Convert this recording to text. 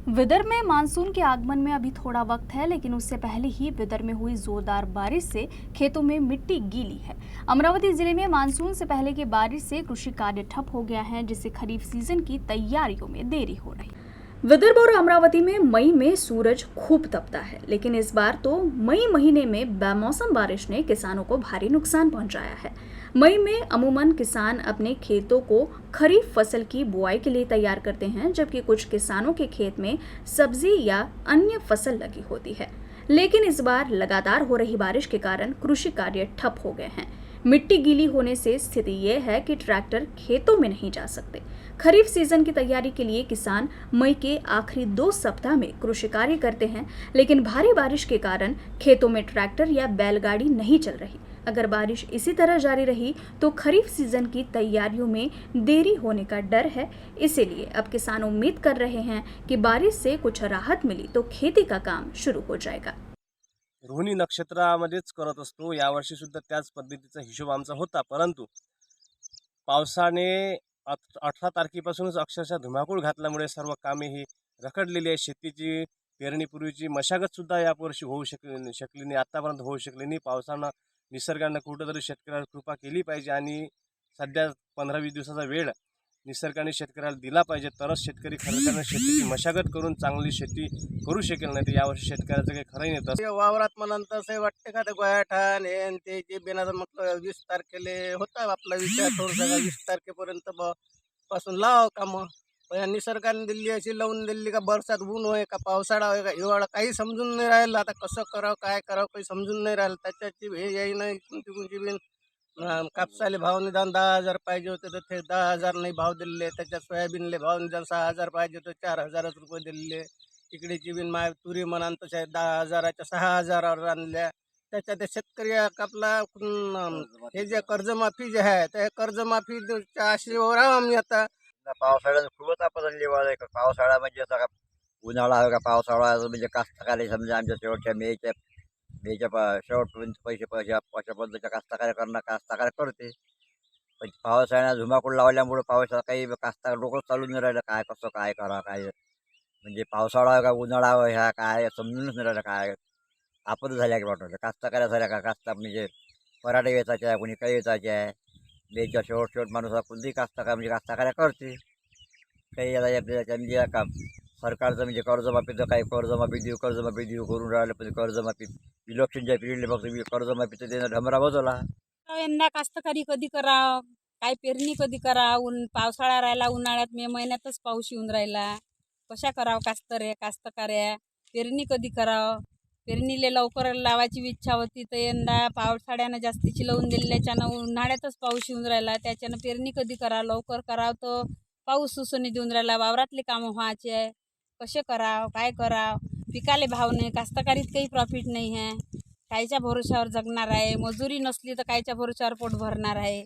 विदर्भ में मानसून के आगमन में अभी थोड़ा वक्त है, लेकिन उससे पहले ही विदर्भ में हुई जोरदार बारिश से खेतों में मिट्टी गीली है। अमरावती जिले में मानसून से पहले की बारिश से कृषि कार्य ठप हो गया है, जिससे खरीफ सीजन की तैयारियों में देरी हो रही है। विदर्भ और अमरावती में मई में सूरज खूब तपता है, लेकिन इस बार तो मई महीने में बेमौसम बारिश ने किसानों को भारी नुकसान पहुंचाया है। मई में अमूमन किसान अपने खेतों को खरीफ फसल की बुआई के लिए तैयार करते हैं, जबकि कुछ किसानों के खेत में सब्जी या अन्य फसल लगी होती है। लेकिन इस बार लगातार हो रही बारिश के कारण कृषि कार्य ठप हो गए हैं। मिट्टी गीली होने से स्थिति यह है कि ट्रैक्टर खेतों में नहीं जा सकते। खरीफ सीजन की तैयारी के लिए किसान मई के आखिरी 2 सप्ताह में कृषि कार्य करते हैं, लेकिन भारी बारिश के कारण खेतों में ट्रैक्टर या बैलगाड़ी नहीं चल रही। अगर बारिश इसी तरह जारी रही तो खरीफ सीजन की तैयारियों में देरी होने का डर है। इसीलिए अब किसान उम्मीद कर रहे हैं कि बारिश से कुछ राहत मिली तो खेती का काम शुरू हो जाएगा। रोहिणी नक्षत्रामध्येच करत असतो। यावर्षी सुद्धा त्याच पद्धतीचा हिशोब आमचा होता, परंतु पावसाने 18 तारखेपासूनच अक्षरशः धुमाकूळ घातल्यामुळे सर्व कामे ही रखडलेली आहे। शेतीची पेरणीपूर्वीची मशागत सुद्धा यावर्षी होऊ शकली नाही, आतापर्यंत होऊ शकली नाही। पावसानं निसर्गानं कुठंतरी शेतकऱ्याला कृपा केली पाहिजे आणि सध्या 15-20 दिवसाचा वेळ निसर्गाने शेतकऱ्याला दिला पाहिजे, तरच शेतकरी खरं शेतीची मशागत करून चांगली शेती करू शकेल, नाही तर यावर्षी शेतकऱ्याचं काही खरंही नाही। ते वावरात म्हणून तसं वाटते का ते गोयाठान हे न ते जे बिनाचं म्हटलं 20 तारखेला होता आपला विचार थोडासा 20 तारखेपर्यंत पासून लाव कामं. पण या निसर्गाने दिल्ली अशी लावून दिल्ली का बरसात ऊन होय का पावसाळा होय का हिवाळा काही समजून नाही राहिलं. आता कसं करावं काय करावं काही समजून नाही राहिलं. त्याच्याची हे येई नाही कोणती बिन कापसाले भाव निदान 10,000 पाहिजे होते तर ते 10,000 नाही भाव दिले. त्याच्यात सोयाबीनले भाव निदान 6,000 पाहिजे तर 4,000 रुपये दिले. तिकडेची बिन माय तुरी म्हणान तशा 10,000च्या 6,000वर आणल्या. त्याच्यात ते शेतकरी आपला हे जे कर्जमाफी जे आहे त्या कर्जमाफीच्या आशेवर आम्ही आता पावसाळ्यात खूपच आपत्ती आहे. पावसाळा म्हणजे असा का उन्हाळा आहे का पावसाळा म्हणजे कास्तकारी समजा आमच्या शेवटच्या मेच्या शेवटपर्यंत पैसे अशा पद्धतीच्या कास्तकार करते. पण पावसाळ्यात धुमाकूळ लावल्यामुळे पावसाळा काही कास्तकार डोकं चालून नाही राहिलं, काय कसं काय करा काय म्हणजे पावसाळा आहे का उन्हाळा आहे ह्या काय समजूनच नाही राहिलं. काय आपत झाल्या की वाटतं कास्तकाऱ्या झाल्या का कास्ता म्हणजे पराठे वेचायचे आहे, कोणी काही वेचायचे आहे. मेच्या शेवट माणूस कोणतीही कास्तकार म्हणजे कास्तकार्या करते. काही आता आपल्याला म्हणजे काम सरकारचं म्हणजे कर्जमाफीचं काही कर्जमाफी देऊ करून राहिलं, पण कर्जमाफी इलेक्शनच्या पिरियडला फक्त कर्जमाफीचं देणं ढमरा बसवला. यंदा कास्तकारी कधी कराव, काय पेरणी कधी कराव, पावसाळा राहिला, उन्हाळ्यात मे महिन्यातच पाऊस येऊन राहिला. कशा कराव कास्तकाऱ्या पेरणी कधी कराव. पेरणीले लवकर लावायची इच्छा होती तर यंदा पावसाळ्यानं जास्तीची लावून दिल्याच्यानं उन्हाळ्यातच पाऊस येऊन राहिला. त्याच्यानं पेरणी कधी करावं, लवकर करावं तर पाऊस सुसणी देऊन राहिला. वावरातले कामं व्हायचे आहे, कसे कराव काय कराव. पिकाले भाव नाही, कास्तकारीत काही प्रॉफिट नाही आहे. कायच्या भरोश्यावर जगणार आहे, मजुरी नसली तर कायच्या भरोश्यावर पोट भरणार आहे.